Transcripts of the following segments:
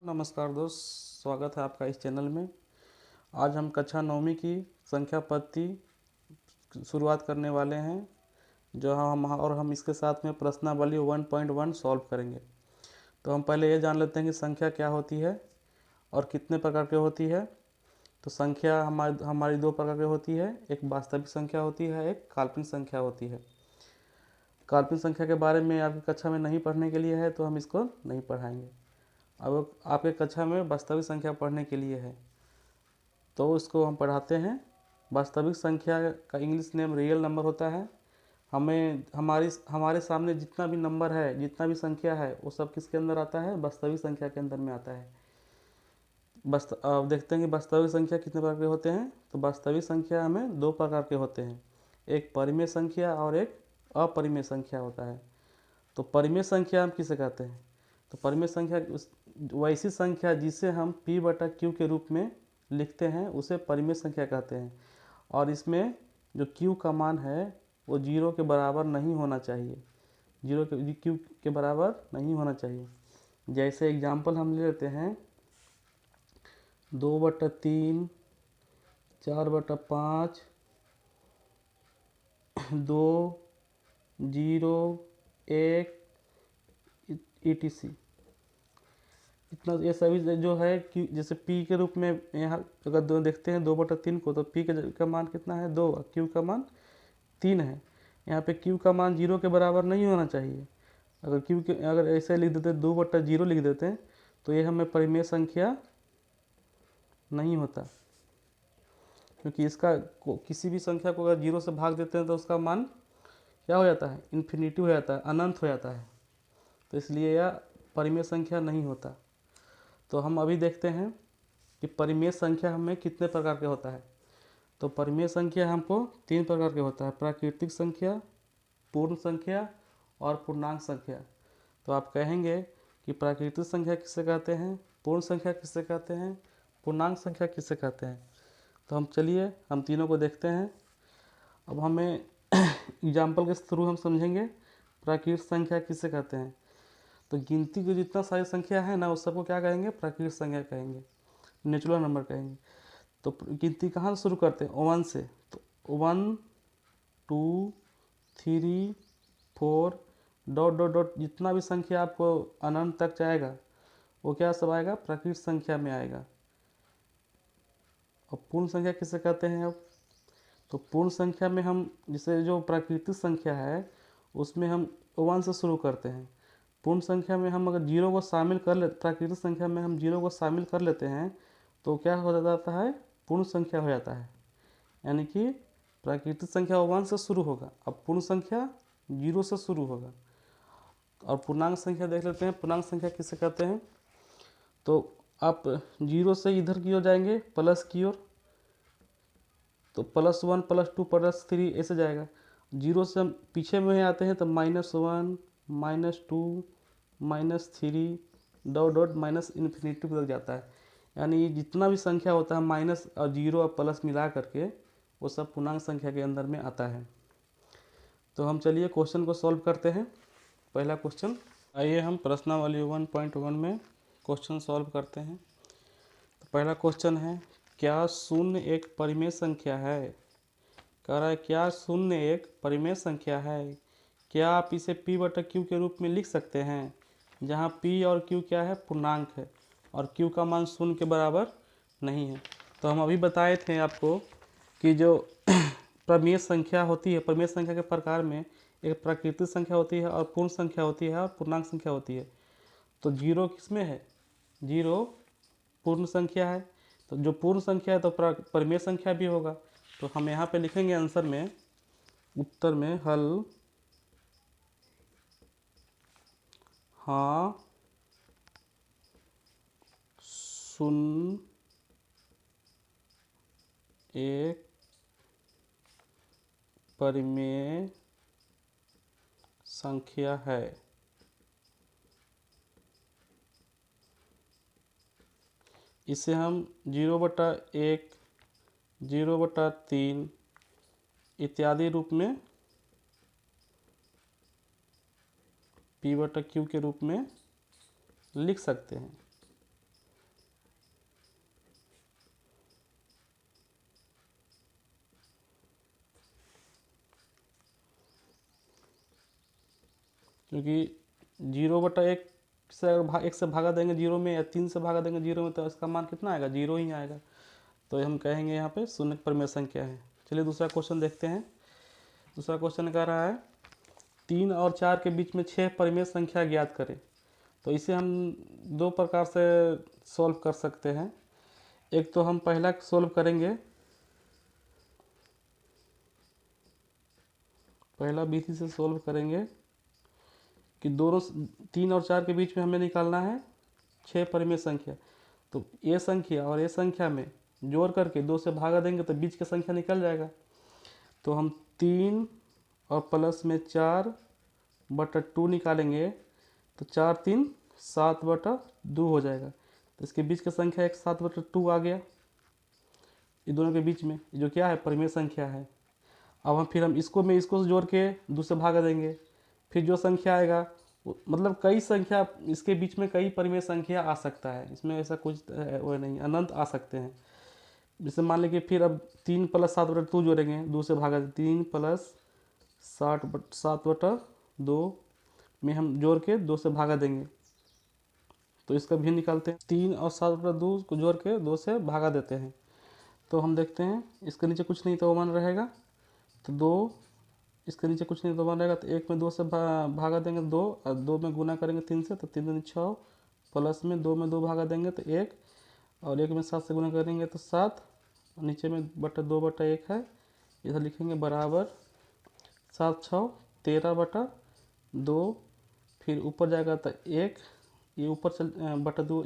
नमस्कार दोस्त, स्वागत है आपका इस चैनल में। आज हम कक्षा 9वीं की संख्या पद्धति शुरुआत करने वाले हैं, जो हम इसके साथ में प्रश्नावली 1.1 सॉल्व करेंगे। तो हम पहले ये जान लेते हैं कि संख्या क्या होती है और कितने प्रकार की होती है। तो संख्या हमारी दो प्रकार की होती है, एक वास्तविक संख्या होती है, एक काल्पनिक संख्या होती है। काल्पनिक संख्या के बारे में आपकी कक्षा में नहीं पढ़ने के लिए है, तो हम इसको नहीं पढ़ाएंगे। अब आपके कक्षा में वास्तविक संख्या पढ़ने के लिए है, तो उसको हम पढ़ाते हैं। वास्तविक संख्या का इंग्लिश नेम रियल नंबर होता है। हमारे सामने जितना भी नंबर है, जितना भी संख्या है, वो सब किसके अंदर आता है? वास्तविक संख्या के अंदर में आता है। अब देखते हैं कि वास्तविक संख्या कितने प्रकार के होते हैं। तो वास्तविक संख्या हमें दो प्रकार के होते हैं, एक परिमेय संख्या और एक अपरिमेय संख्या होता है। तो परिमेय संख्या हम किसे कहते हैं? तो परिमेय संख्या वैसी संख्या जिसे हम p/q के रूप में लिखते हैं, उसे परिमेय संख्या कहते हैं। और इसमें जो q का मान है वो 0 के बराबर नहीं होना चाहिए, q के बराबर नहीं होना चाहिए। जैसे एग्जाम्पल हम ले लेते हैं 2/3, 4/5, 2, 0, 1 etc। इतना ये सभी जो है कि जैसे p के रूप में यहाँ अगर दो देखते हैं 2/3 को, तो p का मान कितना है? 2, और q का मान 3 है। यहाँ पे q का मान 0 के बराबर नहीं होना चाहिए। अगर ऐसे लिख देते 2/0 लिख देते हैं, तो ये हमें परिमेय संख्या नहीं होता, क्योंकि इसका किसी भी संख्या को अगर 0 से भाग देते हैं तो उसका मान क्या हो जाता है? इन्फिनिटी हो जाता है, अनंत हो जाता है। तो इसलिए यह परिमेय संख्या नहीं होता। तो हम अभी देखते हैं कि परिमेय संख्या हमें कितने प्रकार के होता है। तो परिमेय संख्या हमको 3 प्रकार के होता है, प्राकृतिक संख्या, पूर्ण संख्या और पूर्णांक संख्या। तो आप कहेंगे कि प्राकृतिक संख्या किसे कहते हैं, पूर्ण संख्या किसे कहते हैं, पूर्णांक संख्या किसे कहते हैं। तो हम तीनों को देखते हैं। अब हमें एग्जाम्पल के थ्रू हम समझेंगे प्राकृतिक संख्या किसे कहते हैं। तो गिनती की जितना सारी संख्या है ना, उस सबको क्या कहेंगे? प्राकृतिक संख्या कहेंगे, नेचुरल नंबर कहेंगे। तो गिनती कहाँ से शुरू करते हैं? 1 से। तो 1, 2, 3, 4 डॉट डॉट डॉट जितना भी संख्या आपको अनंत तक जाएगा, वो क्या सब आएगा? प्राकृतिक संख्या में आएगा। और पूर्ण संख्या किसे कहते हैं? अब तो पूर्ण संख्या में हम जैसे जो प्राकृतिक संख्या है उसमें हम 1 से शुरू करते हैं। पूर्ण संख्या में हम अगर 0 को शामिल कर ले, प्राकृतिक संख्या में हम 0 को शामिल कर लेते हैं, तो क्या हो जाता है? पूर्ण संख्या हो जाता है। यानी कि प्राकृतिक संख्या 1 से शुरू होगा, अब पूर्ण संख्या 0 से शुरू होगा। और पूर्णांक संख्या देख लेते हैं। पूर्णांक संख्या किसे कहते हैं? तो आप 0 से इधर की ओर जाएंगे, प्लस की ओर, तो +1, +2, +3 ऐसे जाएगा। 0 से हम पीछे में आते हैं तो -1, -2, -3 डॉट डॉट माइनस इन्फिनिटी तक जाता है। यानी जितना भी संख्या होता है माइनस और 0 और प्लस मिला करके, वो सब पूर्णांक संख्या के अंदर में आता है। तो हम चलिए क्वेश्चन को सॉल्व करते हैं। पहला क्वेश्चन, आइए हम प्रश्नावली 1.1 में क्वेश्चन सॉल्व करते हैं। तो पहला क्वेश्चन है, क्या शून्य एक परिमेय संख्या है? कह रहा है क्या शून्य एक परिमेय संख्या है? क्या आप इसे p/q के रूप में लिख सकते हैं, जहाँ p और q क्या है? पूर्णांक है, और q का मान 0 के बराबर नहीं है। तो हम अभी बताए थे आपको कि जो परिमेय संख्या होती है, परिमेय संख्या के प्रकार में एक प्राकृतिक संख्या होती है और पूर्ण संख्या होती है और पूर्णांक संख्या होती है। तो 0 किस में है? 0 पूर्ण संख्या है। तो जो पूर्ण संख्या है तो परिमेय संख्या भी होगा। तो हम यहाँ पे लिखेंगे आंसर में, उत्तर में, हल हाँ शून्य एक परिमेय संख्या है। इसे हम 0/1, 0/3 इत्यादि रूप में p/q के रूप में लिख सकते हैं। क्योंकि 0/1 से अगर 1 से भागा देंगे 0 में, या 3 से भागा देंगे 0 में, तो इसका मान कितना आएगा? 0 ही आएगा। तो हम कहेंगे यहाँ पे शून्य परिमेय संख्या है। चलिए दूसरा क्वेश्चन देखते हैं। दूसरा क्वेश्चन कह रहा है 3 और 4 के बीच में 6 परिमेय संख्या ज्ञात करें। तो इसे हम दो प्रकार से सॉल्व कर सकते हैं। एक तो हम पहला सॉल्व करेंगे, पहला विधि से सॉल्व करेंगे कि दोनों 3 और 4 के बीच में हमें निकालना है 6 परिमेय संख्या। तो ये संख्या और ये संख्या में जोड़ करके 2 से भागा देंगे तो बीच की संख्या निकल जाएगा। तो हम 3 और प्लस में 4/2 निकालेंगे तो 4 3 7/2 हो जाएगा। तो इसके बीच की संख्या एक 7/2 आ गया। ये दोनों के बीच में जो क्या है? परिमेय संख्या है। अब हम इसको जोड़ के 2 से भागा देंगे, फिर जो संख्या आएगा मतलब कई संख्या इसके बीच में कई परिमेय संख्या आ सकता है, इसमें ऐसा कुछ वो नहीं, अनंत आ सकते हैं। जैसे मान लीजिए फिर अब 3 + 7/2 जोड़ेंगे, 2 से भागा 3 + 7/2 में हम जोड़ के 2 से भागा देंगे तो इसका भी निकालते हैं। 3 और 7/2 को जोड़ के 2 से भागा देते हैं तो हम देखते हैं इसके नीचे कुछ नहीं तो 1 रहेगा, तो 2, इसके नीचे कुछ नहीं तो 1 रहेगा, तो 1 में 2 से भागा देंगे 2, और 2 में गुना करेंगे 3 से तो 3 दूनी 6, प्लस में 2 में 2 भागा देंगे तो 1, और 1 में 7 से गुना करेंगे तो 7, नीचे में /2/1 है, इधर लिखेंगे बराबर 7 6 13/2, फिर ऊपर जाएगा तो 1, ये ऊपर चल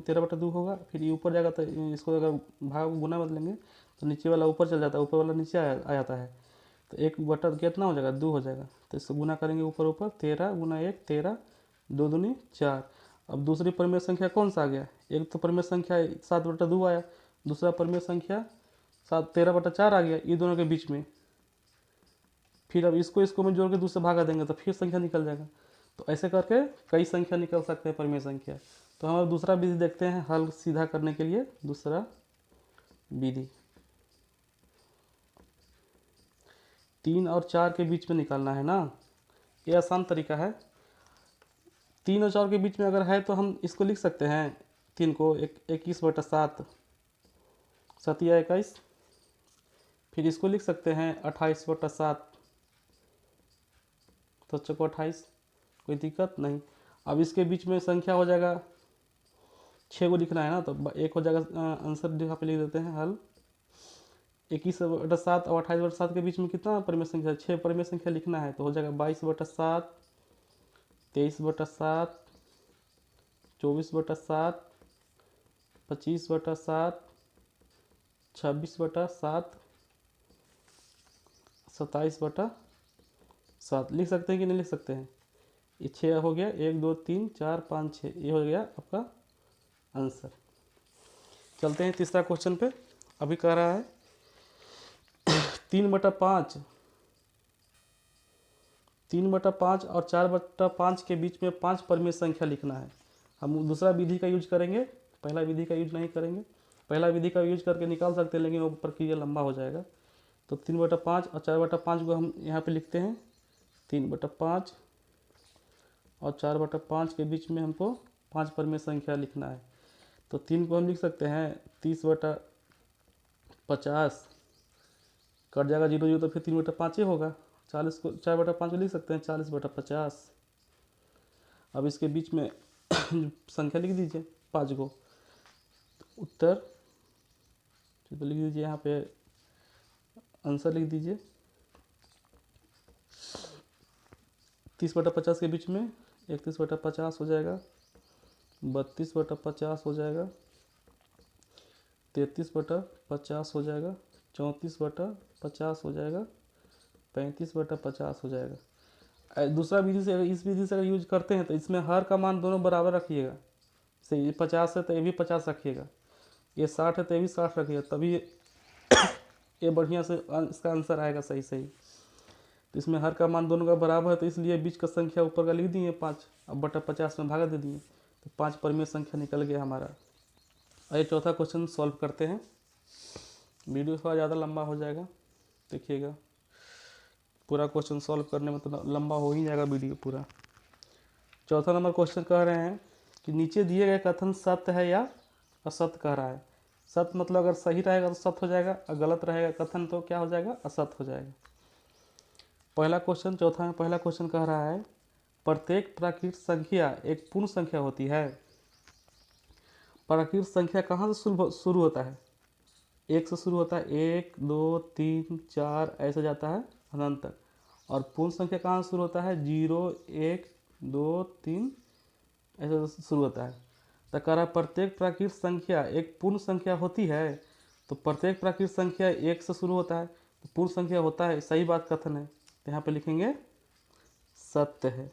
13/2 होगा, फिर ये ऊपर जाएगा तो इसको अगर भाग गुना बदलेंगे तो नीचे वाला ऊपर चल जाता है, ऊपर वाला नीचे आ जाता है, तो 1 कितना हो जाएगा? 2 हो जाएगा। तो इसको गुना करेंगे ऊपर 13 × 1 13, 2 दूनी 4। अब दूसरी परिमेय संख्या कौन सा आ गया? एक तो परिमेय संख्या 7/2 आया, दूसरा परिमेय संख्या 13/4 आ गया, ये दोनों के बीच में। फिर अब इसको में जोड़ के 2 से भागा देंगे तो फिर संख्या निकल जाएगा। तो ऐसे करके कई संख्या निकल सकते हैं परिमेय संख्या। तो हम अब दूसरा विधि देखते हैं हल सीधा करने के लिए। दूसरा विधि 3 और 4 के बीच में निकालना है ना, ये आसान तरीका है। 3 और 4 के बीच में अगर है तो हम इसको लिख सकते हैं 3 को 21/7, 7 या 21, फिर इसको लिख सकते हैं 28/7, तो 28, कोई दिक्कत नहीं। अब इसके बीच में संख्या हो जाएगा 6 को लिखना है ना, तो 1 हो जाएगा, आंसर यहाँ पे लिख देते हैं हल। 21/7 और 28/7 के बीच में कितना परिमेय संख्या? 6 परिमेय संख्या लिखना है, तो हो जाएगा 22/7, 23/7, 24/7, 25/7, 26/7, 27/7। लिख सकते हैं कि नहीं लिख सकते हैं? ये 6 हो गया, 1 2 3 4 5 6, ये हो गया आपका आंसर। चलते हैं तीसरा क्वेश्चन पे। अभी कह रहा है 3/5 और 4/5 के बीच में 5 परिमेय संख्या लिखना है। हम दूसरा विधि का यूज करेंगे, पहला विधि का यूज नहीं करेंगे। पहला विधि का यूज करके निकाल सकते हैं लेकिन वो प्रक्रिया लंबा हो जाएगा। तो 3/5 और 4/5 को हम यहाँ पे लिखते हैं। 3/5 और 4/5 के बीच में हमको 5 परिमेय संख्या लिखना है। तो 3 को हम लिख सकते हैं 30/50, कट जाएगा 0 0, तो फिर 3/5 ही होगा। 40 को 4/5 को लिख सकते हैं 40/50। अब इसके बीच में संख्या लिख दीजिए 5 को, उत्तर तो लिख दीजिए, यहाँ पे आंसर लिख दीजिए। 30/50 के बीच में 31/50 हो जाएगा, 32/50 हो जाएगा, 33/50 हो जाएगा, 34/50 हो जाएगा, 35/50 हो जाएगा। दूसरा विधि से, इस विधि से अगर यूज करते हैं तो इसमें हर का मान दोनों बराबर रखिएगा। जैसे ये 50 है तो ये भी 50 रखिएगा, ये 60 है तो ये भी 60 रखिएगा, तभी ये बढ़िया से इसका आंसर आएगा सही सही। तो इसमें हर का मान दोनों का बराबर है, तो इसलिए बीच का संख्या ऊपर का लिख दिए 5, अब बटा 50 में भागा दे दिए, तो 5 परिमेय संख्या निकल गया हमारा। आइए चौथा क्वेश्चन सॉल्व करते हैं। वीडियो थोड़ा ज़्यादा लंबा हो जाएगा, देखिएगा। पूरा क्वेश्चन सॉल्व करने में तो लंबा हो ही जाएगा वीडियो पूरा। चौथा नंबर क्वेश्चन कह रहे हैं कि नीचे दिए गए कथन सत्य है या असत्य कह रहा है। सत्य मतलब अगर सही रहेगा तो सत्य हो जाएगा, और गलत रहेगा कथन तो क्या हो जाएगा, असत्य हो जाएगा। पहला क्वेश्चन, चौथा में पहला क्वेश्चन कह रहा है प्रत्येक प्राकृत संख्या एक पूर्ण संख्या होती है। प्राकृत संख्या कहाँ से शुरू होता है, एक से शुरू होता है, 1 2 3 4 ऐसे जाता है अनंत तक। और पूर्ण संख्या कहाँ से शुरू होता है, 0 1 2 3 ऐसे शुरू होता है। तो कह रहा प्रत्येक प्राकृत संख्या एक पूर्ण संख्या होती है। तो प्रत्येक प्राकृत संख्या एक से शुरू होता है तो पूर्ण संख्या होता है, सही बात कथन है। तो यहाँ पे लिखेंगे सत्य है,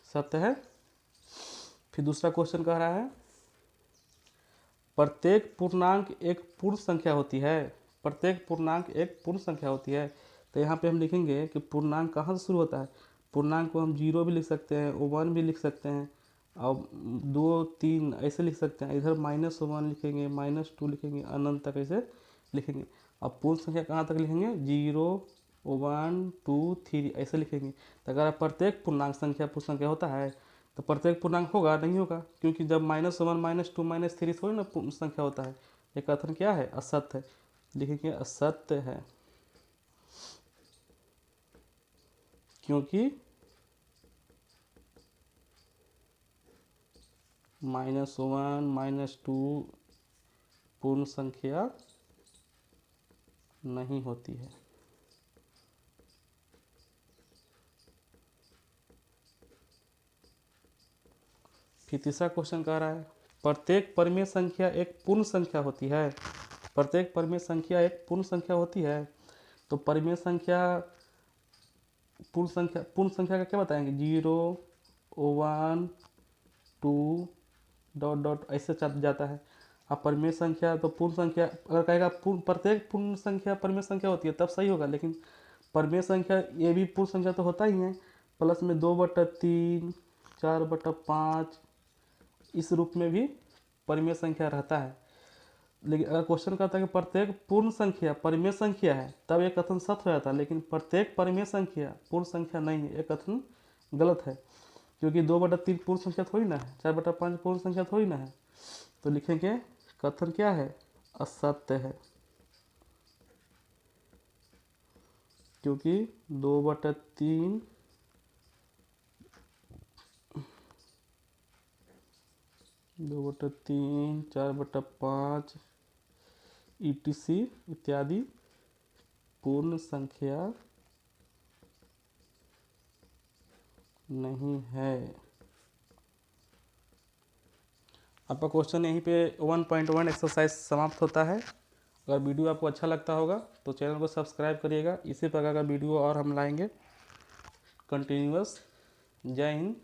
सत्य है। फिर दूसरा क्वेश्चन कह रहा है प्रत्येक पूर्णांक एक पूर्ण संख्या होती है। प्रत्येक पूर्णांक एक पूर्ण संख्या होती है। तो यहाँ पे हम लिखेंगे कि पूर्णांक कहाँ से शुरू होता है। पूर्णांक को हम 0 भी लिख सकते हैं, 1 भी लिख सकते हैं, और 2 3 ऐसे लिख सकते हैं। इधर -1 लिखेंगे, -2 लिखेंगे, अनंत तक ऐसे लिखेंगे। अब पूर्ण संख्या कहाँ तक लिखेंगे, 0 1 2 3 ऐसे लिखेंगे। तो अगर प्रत्येक पूर्णांक संख्या पूर्ण संख्या होता है तो प्रत्येक पूर्णांक होगा नहीं होगा, क्योंकि जब -1 -2 -3 थोड़ी ना पूर्ण संख्या होता है। ये कथन क्या है, असत्य है। लिखेंगे असत्य है, क्योंकि -1 -2 पूर्ण संख्या नहीं होती है। फिर तीसरा क्वेश्चन कह रहा है प्रत्येक परिमेय संख्या एक पूर्ण संख्या होती है। प्रत्येक परिमेय संख्या एक पूर्ण संख्या होती है। तो परिमेय संख्या पूर्ण संख्या का क्या बताएंगे, 0 1 2 डॉट डॉट ऐसे जाता है। अब परिमेय संख्या तो पूर्ण संख्या अगर कहेगा प्रत्येक पूर्ण संख्या परिमेय संख्या होती है तब सही होगा, लेकिन परिमेय संख्या ये भी पूर्ण संख्या तो होता ही है। प्लस में 2/3 4/5 इस रूप में भी परिमेय संख्या रहता है। लेकिन अगर क्वेश्चन कहता है कि प्रत्येक पूर्ण संख्या परिमेय संख्या है तब ये कथन सत्य हो जाता है, लेकिन प्रत्येक परिमेय संख्या पूर्ण संख्या नहीं है, ये कथन गलत है। क्योंकि 2/3 पूर्ण संख्या थोड़ी ना है, 4/5 पूर्ण संख्या थोड़ी ना है। तो लिखेंगे कथन क्या है, असत्य है, क्योंकि 2/3 2/3 4/5 ETC इत्यादि पूर्ण संख्या नहीं है। आपका क्वेश्चन यहीं पे 1.1 एक्सरसाइज समाप्त होता है। अगर वीडियो आपको अच्छा लगता होगा तो चैनल को सब्सक्राइब करिएगा। इसी प्रकार का वीडियो और हम लाएंगे कंटिन्यूअस। जय हिंद,